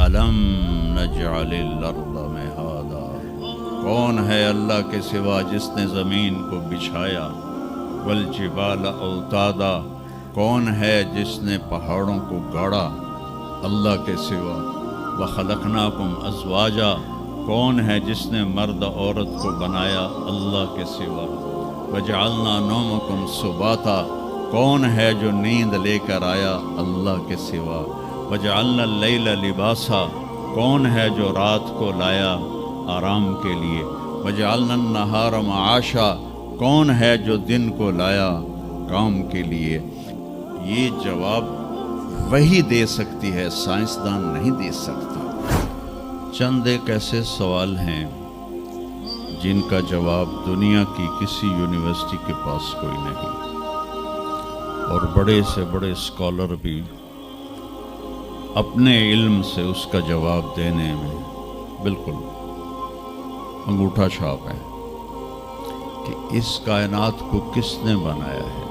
ألم نجعل الأرض مهادا، کون ہے اللہ کے سوا جس نے زمین کو بچھایا، والجبال اوتادا، کون ہے جس نے پہاڑوں کو گاڑا اللہ کے سوا، وخلقناکم ازواجا، کون ہے جس نے مرد عورت کو بنایا اللہ کے سوا، وجعلنا نومکم سباتا، کون ہے جو نیند لے کر آیا اللہ کے سوا، وجعلنا اللیل لباسا، کون ہے جو رات کو لایا آرام کے لیے، وجعلنا النہار معاشا، کون ہے جو دن کو لایا کام کے لیے۔ یہ جواب وہی دے سکتی ہے، سائنسدان نہیں دے سکتا۔ چند ایک ایسے سوال ہیں جن کا جواب دنیا کی کسی یونیورسٹی کے پاس کوئی نہیں، اور بڑے سے بڑے اسکالر بھی اپنے علم سے اس کا جواب دینے میں بالکل انگوٹھا چھاپ ہے کہ اس کائنات کو کس نے بنایا ہے۔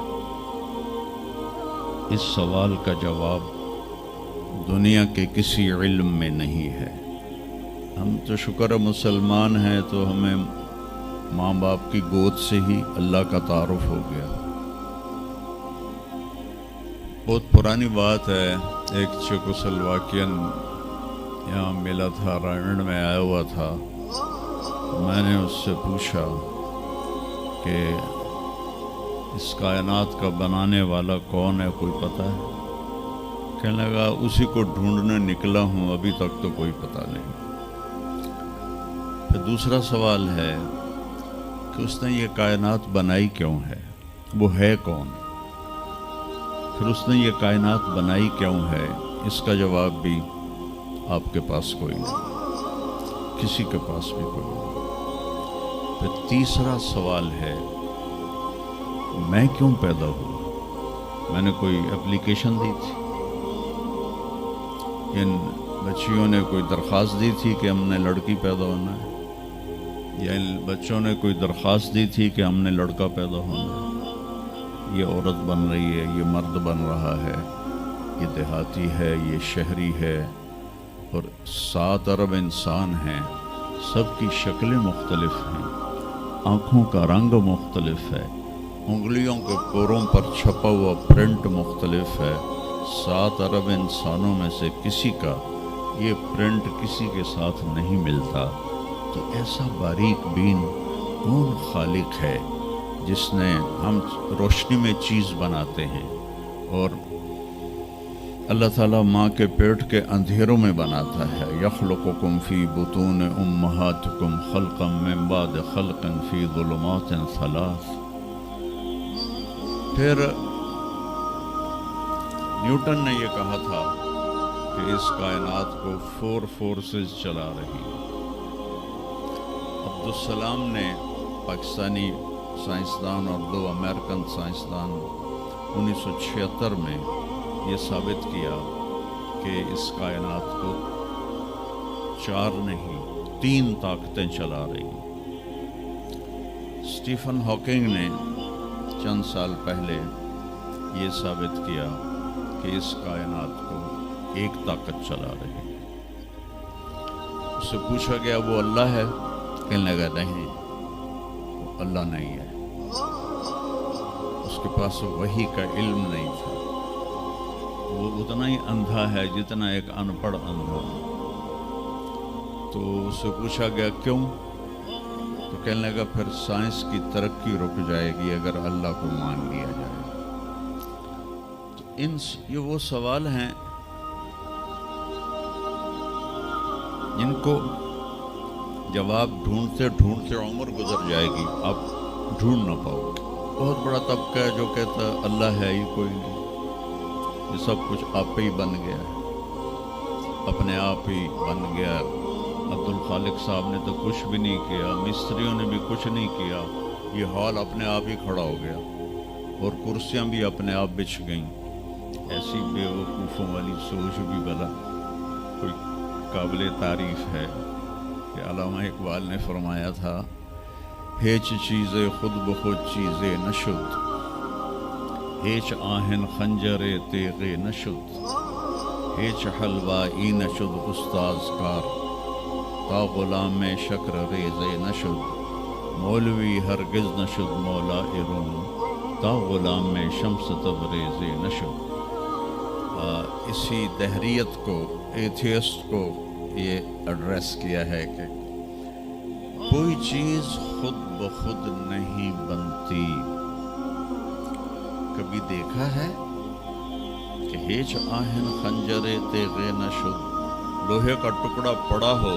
اس سوال کا جواب دنیا کے کسی علم میں نہیں ہے۔ ہم تو شکر مسلمان ہیں تو ہمیں ماں باپ کی گود سے ہی اللہ کا تعارف ہو گیا۔ بہت پرانی بات ہے، ایک چیکوسلواکین یہاں ملا تھا، رائنڈ میں آیا ہوا تھا۔ میں نے اس سے پوچھا کہ اس کائنات کا بنانے والا کون ہے، کوئی پتہ ہے؟ کہنے لگا اسی کو ڈھونڈنے نکلا ہوں، ابھی تک تو کوئی پتہ نہیں۔ پھر دوسرا سوال ہے کہ اس نے یہ کائنات بنائی کیوں ہے، وہ ہے کون؟ پھر اس نے یہ کائنات بنائی کیوں ہے، اس کا جواب بھی آپ کے پاس کوئی نہیں، کسی کے پاس بھی کوئی نہیں۔ پھر تیسرا سوال ہے میں کیوں پیدا ہوا؟ میں نے کوئی اپلیکیشن دی تھی؟ ان بچیوں نے کوئی درخواست دی تھی کہ ہم نے لڑکی پیدا ہونا ہے، یا ان بچوں نے کوئی درخواست دی تھی کہ ہم نے لڑکا پیدا ہونا ہے؟ یہ عورت بن رہی ہے، یہ مرد بن رہا ہے، یہ دیہاتی ہے، یہ شہری ہے، اور 7 ارب انسان ہیں، سب کی شکلیں مختلف ہیں، آنکھوں کا رنگ مختلف ہے، انگلیوں کے پوروں پر چھپا ہوا پرنٹ مختلف ہے۔ 7 ارب انسانوں میں سے کسی کا یہ پرنٹ کسی کے ساتھ نہیں ملتا۔ تو ایسا باریک بین کون خالق ہے جس نے، ہم روشنی میں چیز بناتے ہیں اور اللہ تعالیٰ ماں کے پیٹ کے اندھیروں میں بناتا ہے۔ یخلقکم فی بطون امہاتکم خلقا من بعد خلق فی ظلمات 3۔ پھر نیوٹن نے یہ کہا تھا کہ اس کائنات کو 4 فورسز چلا رہی ہیں۔ عبدالسلام نے، پاکستانی سائنسدان اور 2 امریکن سائنسدان، 1976 میں یہ ثابت کیا کہ اس کائنات کو 4 نہیں 3 طاقتیں چلا رہی ہیں۔ اسٹیفن ہاکنگ نے چند سال پہلے یہ ثابت کیا کہ اس کائنات کو 1 طاقت چلا رہی ہے۔ اس سے پوچھا گیا وہ اللہ ہے؟ کہنے لگا نہیں، وہ اللہ نہیں ہے، اس کے پاس وحی کا علم نہیں تھا، وہ اتنا ہی اندھا ہے جتنا ایک ان پڑھ اندھا۔ تو اس سے پوچھا گیا کیوں؟ تو کہنے لگا پھر سائنس کی ترقی رک جائے گی اگر اللہ کو مان لیا جائے۔ تو یہ وہ سوال ہیں جن کو جواب ڈھونڈتے ڈھونڈتے عمر گزر جائے گی، آپ ڈھونڈ نہ پاؤ۔ بہت بڑا طبقہ ہے جو کہتا ہے اللہ ہے ہی کوئی نہیں، یہ سب کچھ آپ ہی بن گیا ہے، اپنے آپ ہی بن گیا۔ عبد الخالق صاحب نے تو کچھ بھی نہیں کیا، مستریوں نے بھی کچھ نہیں کیا، یہ ہال اپنے آپ ہی کھڑا ہو گیا اور کرسیاں بھی اپنے آپ بچھ گئیں۔ ایسی بے وقوفوں والی سوچ بھی بلا کوئی قابل تعریف ہے کہ علامہ اقبال نے فرمایا تھا، ہیچ چیزیں خود بخود چیزیں نشد، ہیچ آہن خنجر تیغ نشد، ہیچ حلوائی نشد استاز کار تا غلام شکر ریز نشد مولوی ہرگز نشد مولا روم تا غلام شمس تبریز نشد۔ اسی دہریت کو، ایتھیسٹ کو یہ ایڈریس کیا ہے کہ کوئی چیز خود بخود نہیں بنتی۔ کبھی دیکھا ہے کہ ہیچ آہن خنجرے تیغے نشد، لوہے کا ٹکڑا پڑا ہو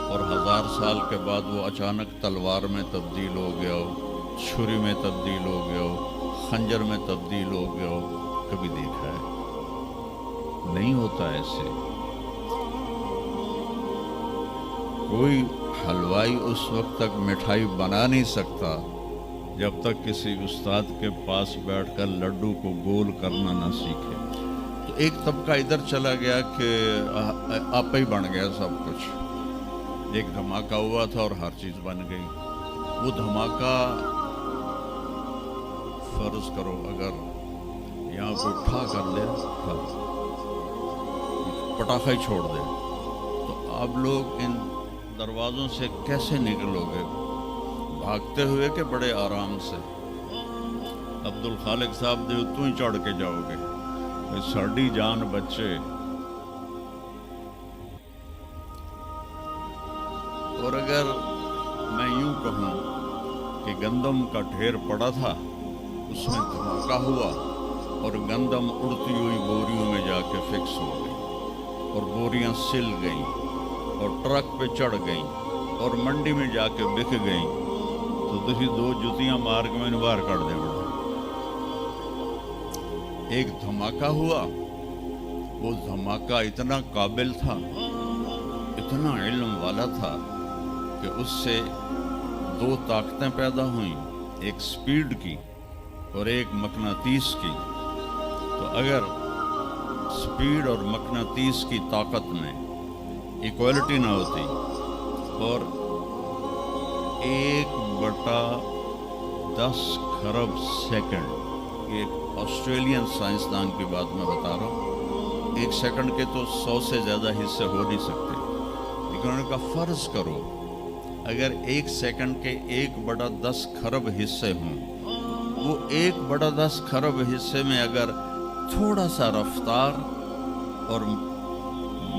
اور 1000 سال کے بعد وہ اچانک تلوار میں تبدیل ہو گیا ہو، چھری میں تبدیل ہو گیا ہو، خنجر میں تبدیل ہو گیا ہو؟ کبھی دیکھا ہے؟ نہیں ہوتا ایسے۔ کوئی حلوائی اس وقت تک مٹھائی بنا نہیں سکتا جب تک کسی استاد کے پاس بیٹھ کر لڈو کو گول کرنا نہ سیکھے۔ تو ایک طبقہ ادھر چلا گیا کہ آپ ہی بن گیا سب کچھ، ایک دھماکہ ہوا تھا اور ہر چیز بن گئی۔ وہ دھماکہ فرض کرو اگر یہاں کو اٹھا کر لے، پٹاخہ ہی چھوڑ دے، تو آپ لوگ ان دروازوں سے کیسے نکلو گے؟ بھاگتے ہوئے کہ بڑے آرام سے؟ عبد الخالق صاحب دے تو ہی چڑھ کے جاؤ گے، ساڑی جان بچے۔ اور اگر میں یوں کہوں کہ گندم کا ڈھیر پڑا تھا، اس میں دھماکہ ہوا اور گندم اڑتی ہوئی بوریوں میں جا کے فکس ہو گئی اور بوریاں سل گئیں اور ٹرک پہ چڑھ گئیں اور منڈی میں جا کے بک گئیں، تو تسی 2 جوتیاں مار کے میں باہر کر دیں بڑا۔ ایک دھماکہ ہوا، وہ دھماکہ اتنا قابل تھا، اتنا علم والا تھا کہ اس سے 2 طاقتیں پیدا ہوئیں، ایک سپیڈ کی اور ایک مقناطیس کی۔ تو اگر سپیڈ اور مقناطیس کی طاقت میں ایکوالٹی نہ ہوتی اور 1/10 خرب سیکنڈ، ایک آسٹریلین سائنسدان کی بات میں بتا رہا ہوں، 1 سیکنڈ کے تو 100 سے زیادہ حصے ہو نہیں سکتے، لیکن انہوں نے کہا فرض کرو اگر 1 سیکنڈ کے 1/10 خرب حصے ہوں، وہ 1/10 خرب حصے میں اگر تھوڑا سا رفتار اور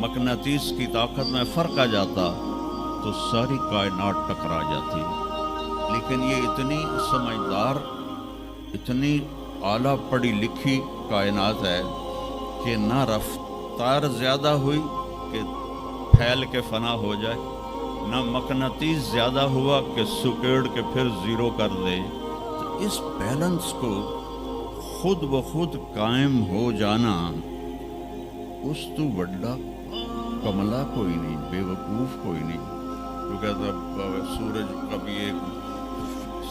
مقناطیس کی طاقت میں فرق آ جاتا تو ساری کائنات ٹکرا جاتی۔ لیکن یہ اتنی سمجھدار، اتنی اعلیٰ پڑھی لکھی کائنات ہے کہ نہ رفتار زیادہ ہوئی کہ پھیل کے فنا ہو جائے، نہ مقناطیس زیادہ ہوا کہ سکیڑ کے پھر زیرو کر دے۔ تو اس بیلنس کو خود بخود قائم ہو جانا، اس تو بڑا کملا کوئی نہیں، بے وقوف کوئی نہیں۔ کیونکہ سورج کا بھی ایک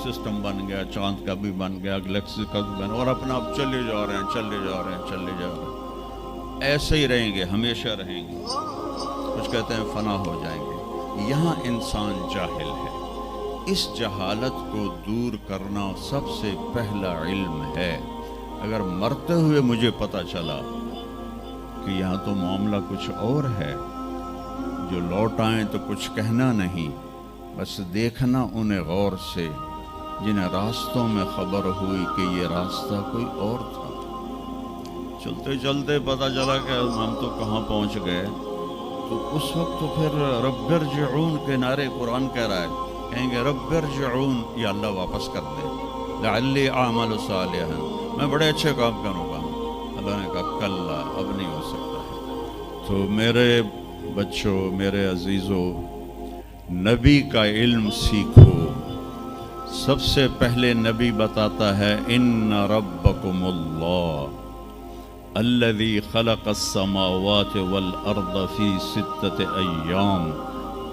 سسٹم بن گیا، چاند کا بھی بن گیا، گلیکسی کا بھی بن، اور اپنا اب چلے جا رہے ہیں، ایسے ہی رہیں گے، ہمیشہ رہیں گے، کچھ کہتے ہیں فنا ہو جائیں گے۔ یہاں انسان جاہل ہے، اس جہالت کو دور کرنا سب سے پہلا علم ہے۔ اگر مرتے ہوئے مجھے پتہ چلا کہ یہاں تو معاملہ کچھ اور ہے، جو لوٹ آئیں تو کچھ کہنا نہیں، بس دیکھنا انہیں غور سے جنہیں راستوں میں خبر ہوئی کہ یہ راستہ کوئی اور تھا۔ چلتے چلتے پتہ چلا کہ ہم تو کہاں پہنچ گئے، تو اس وقت تو پھر رب ارجعون کے نعرے قرآن کہہ رہا ہے، کہیں گے رب ارجعون، یا اللہ واپس کر دے، لعلی اعمل صالحا، میں بڑے اچھے کام کروں گا۔ اللہ نے کہا کلا، اب نہیں ہو سکتا ہے۔ تو میرے بچوں، میرے عزیزوں، نبی کا علم سیکھو۔ سب سے پہلے نبی بتاتا ہے ان ربکم اللہ الذی خلق السماوات والارض فی 6 ایام،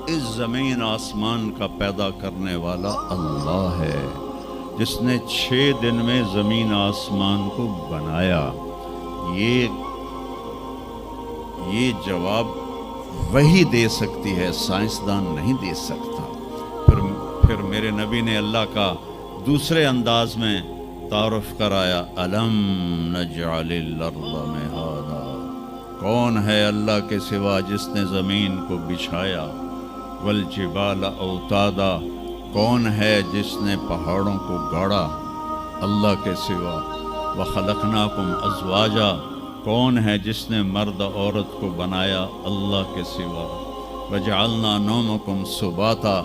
اس زمین آسمان کا پیدا کرنے والا اللہ ہے، جس نے 6 دن میں زمین آسمان کو بنایا۔ یہ جواب وہی دے سکتی ہے، سائنسدان نہیں دے سکتا۔ پھر میرے نبی نے اللہ کا دوسرے انداز میں تعارف کرایا، الم نجعل الارض مہادا، کون ہے اللہ کے سوا جس نے زمین کو بچھایا؟ والجبال اوتادا، کون ہے جس نے پہاڑوں کو گاڑا؟ اللہ کے سوا۔ وخلقناکم ازواجا، کون ہے جس نے مرد عورت کو بنایا؟ اللہ کے سوا۔ وجعلنا نومکم سباتا،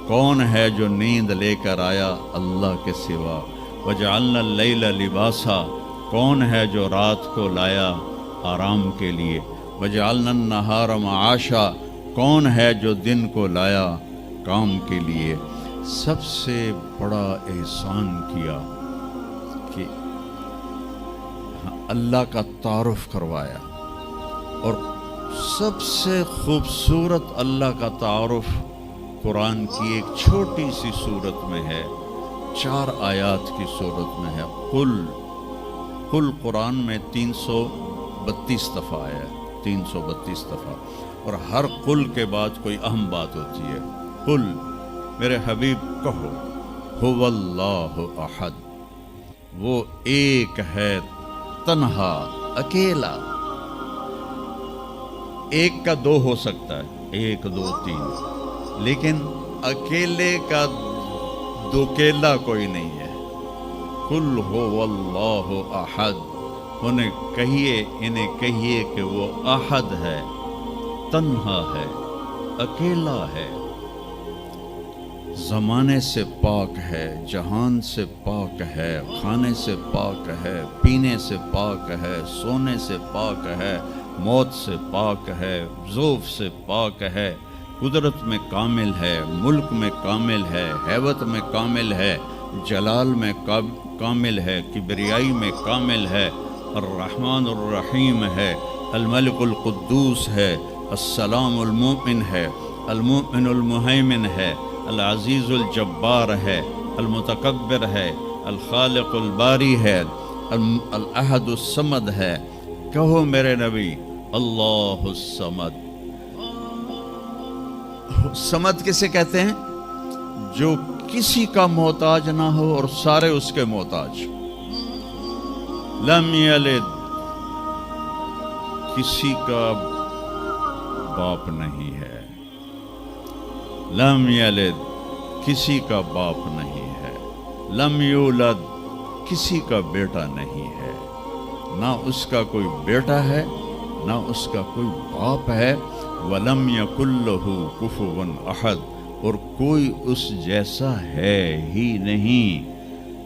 کون ہے جو نیند لے کر آیا؟ اللہ کے سوا۔ وجعلنا اللیل لباسا، کون ہے جو رات کو لایا آرام کے لیے؟ وجعلنا النہار معاشا، کون ہے جو دن کو لایا کام کے لیے؟ سب سے بڑا احسان کیا کہ اللہ کا تعارف کروایا، اور سب سے خوبصورت اللہ کا تعارف قرآن کی ایک چھوٹی سی صورت میں ہے، 4 آیات کی صورت میں ہے۔ قل قرآن میں 332 دفعہ آیا ہے، 332 دفعہ، اور ہر قل کے بعد کوئی اہم بات ہوتی ہے۔ قل، میرے حبیب کہو، هو اللہ احد، وہ ایک ہے، تنہا، اکیلا۔ ایک کا 2 ہو سکتا ہے، 1 2 3، لیکن اکیلے کا دوکیلا کوئی نہیں ہے۔ قل هو اللہ احد، انہیں کہیے کہ وہ احد ہے، تنہا ہے، اکیلا ہے، زمانے سے پاک ہے، جہان سے پاک ہے، کھانے سے پاک ہے، پینے سے پاک ہے، سونے سے پاک ہے، موت سے پاک ہے، ذوف سے پاک ہے، قدرت میں کامل ہے، ملک میں کامل ہے، ہیبت میں کامل ہے، جلال میں کامل ہے، کبریائی میں کامل ہے، الرحمن الرحیم ہے، الملک القدوس ہے، السلام المؤمن ہے، المؤمن المہیمن ہے، العزیز الجبار ہے، المتکبر ہے، الخالق الباری ہے، الاحد الصمد ہے۔ کہو میرے نبی، اللہ الصمد۔ صمد کسے کہتے ہیں؟ جو کسی کا محتاج نہ ہو اور سارے اس کے محتاج۔ لم یلد، کسی کا باپ نہیں ہے۔ لم یلد، کسی کا باپ نہیں ہے۔ لم یولد، کسی کا بیٹا نہیں ہے، نہ اس کا کوئی بیٹا ہے، نہ اس کا کوئی باپ ہے۔ وَلَمْ يَكُنْ لَهُ كُفُوًا أَحَدٌ، اور کوئی اس جیسا ہے ہی نہیں،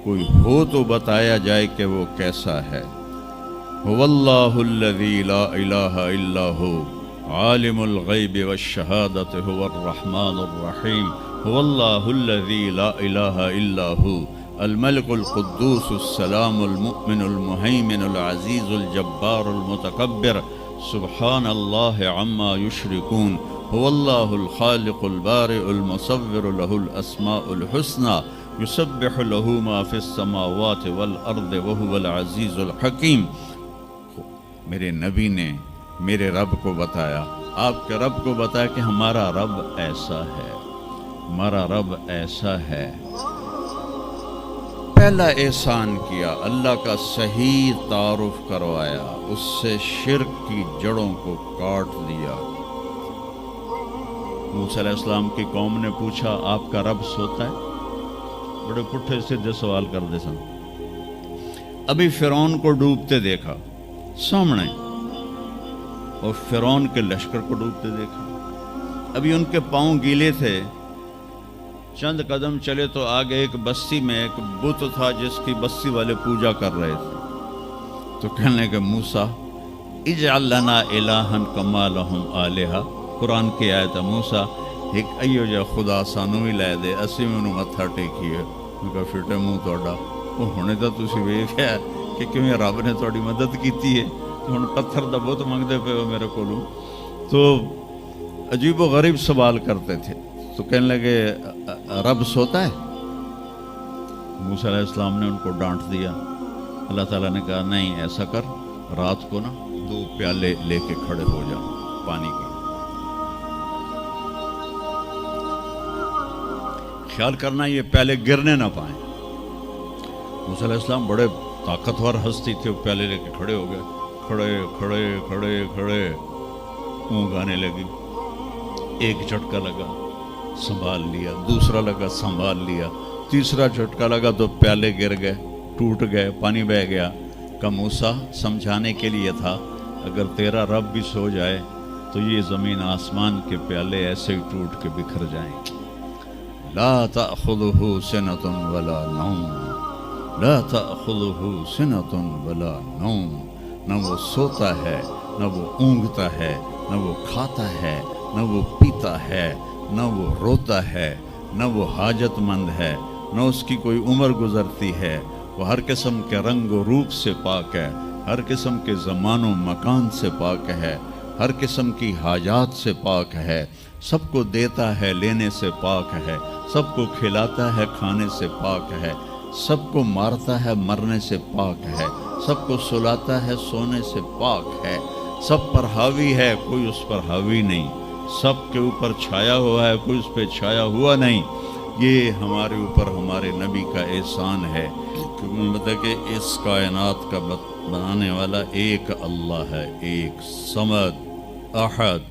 کوئی ہو تو بتایا جائے کہ وہ کیسا ہے۔ هُوَ اللَّهُ الَّذِي لَا إِلَٰهَ إِلَّا هُوَ عَالِمُ الْغَيْبِ وَالشَّهَادَةِ هُوَ الرَّحْمَٰنُ الرَّحِيمُ هُوَ اللَّهُ الَّذِي لَا إِلَٰهَ إِلَّا هُوَ الملك القدوس السلام المؤمن المهيمن العزيز الجبار المتكبر سبحان الله عما يشركون هو الله الخالق البارئ المصور له الأسماء الحسنى يسبح له ما في السماوات والأرض وهو العزيز الحكيم۔ میرے نبی نے میرے رب کو بتایا، آپ کے رب کو بتایا کہ ہمارا رب ایسا ہے، ہمارا رب ایسا ہے۔ پہلا احسان کیا، اللہ کا صحیح تعارف کروایا، اس سے شرک کی جڑوں کو کاٹ دیا۔ موسیٰ علیہ السلام کی قوم نے پوچھا، آپ کا رب سوتا ہے؟ بڑے پٹھے سیدھے سوال کر دے سن۔ ابھی فرعون کو ڈوبتے دیکھا سامنے، اور فرعون کے لشکر کو ڈوبتے دیکھا۔ ابھی ان کے پاؤں گیلے تھے، چند قدم چلے تو آگے ایک بستی میں ایک بت تھا جس کی بستی والے پوجا کر رہے تھے، تو کہنے کہ موسیٰ اجعل لنا الہا کما لہم آلہہ۔ قرآن کی آیت ہے، موسیٰ ایک ایو جا خدا سانو بھی لے دے، اسی میں انہوں متھا ٹیکیے۔ ان کا فٹے منہ توڑا، وہ ہونے تو تسی ویکھیا کہ کیوں رب نے تھوڑی مدد کیتی ہے، تو ہن پتھر دا بت منگدے پے ہو میرے کولوں۔ تو عجیب و غریب سوال کرتے تھے، تو کہنے لگے رب سوتا ہے؟ موسیٰ علیہ السلام نے ان کو ڈانٹ دیا۔ اللہ تعالیٰ نے کہا نہیں، ایسا کر، رات کو نا 2 پیالے لے کے کھڑے ہو جا پانی کے، خیال کرنا یہ پیالے گرنے نہ پائیں۔ موسیٰ علیہ السلام بڑے طاقتور ہستی تھے، وہ پیالے لے کے کھڑے ہو گئے، کھڑے کھڑے کھڑے کھڑے اونگ آنے لگی. ایک جھٹکا لگا سنبھال لیا, دوسرا لگا سنبھال لیا, تیسرا جھٹکا لگا تو پیالے گر گئے, ٹوٹ گئے, پانی بہہ گیا. کہ موسیٰ سمجھانے کے لیے تھا, اگر تیرا رب بھی سو جائے تو یہ زمین آسمان کے پیالے ایسے ہی ٹوٹ کے بکھر جائیں. لا تأخذہ سنۃ ولا نوم, لا تأخذہ سنۃ ولا نوم. نہ وہ سوتا ہے, نہ وہ اونگتا ہے, نہ وہ کھاتا ہے, نہ وہ پیتا ہے, نہ وہ روتا ہے, نہ وہ حاجت مند ہے, نہ اس کی کوئی عمر گزرتی ہے. وہ ہر قسم کے رنگ و روپ سے پاک ہے, ہر قسم کے زمان و مکان سے پاک ہے, ہر قسم کی حاجات سے پاک ہے. سب کو دیتا ہے, لینے سے پاک ہے, سب کو کھلاتا ہے, کھانے سے پاک ہے, سب کو مارتا ہے, مرنے سے پاک ہے, سب کو سلاتا ہے, سونے سے پاک ہے, سب پر حاوی ہے, کوئی اس پر حاوی نہیں, سب کے اوپر چھایا ہوا ہے, کوئی اس پہ چھایا ہوا نہیں. یہ ہمارے اوپر ہمارے نبی کا احسان ہے کہ اس کائنات کا بنانے والا ایک اللہ ہے, ایک صمد احد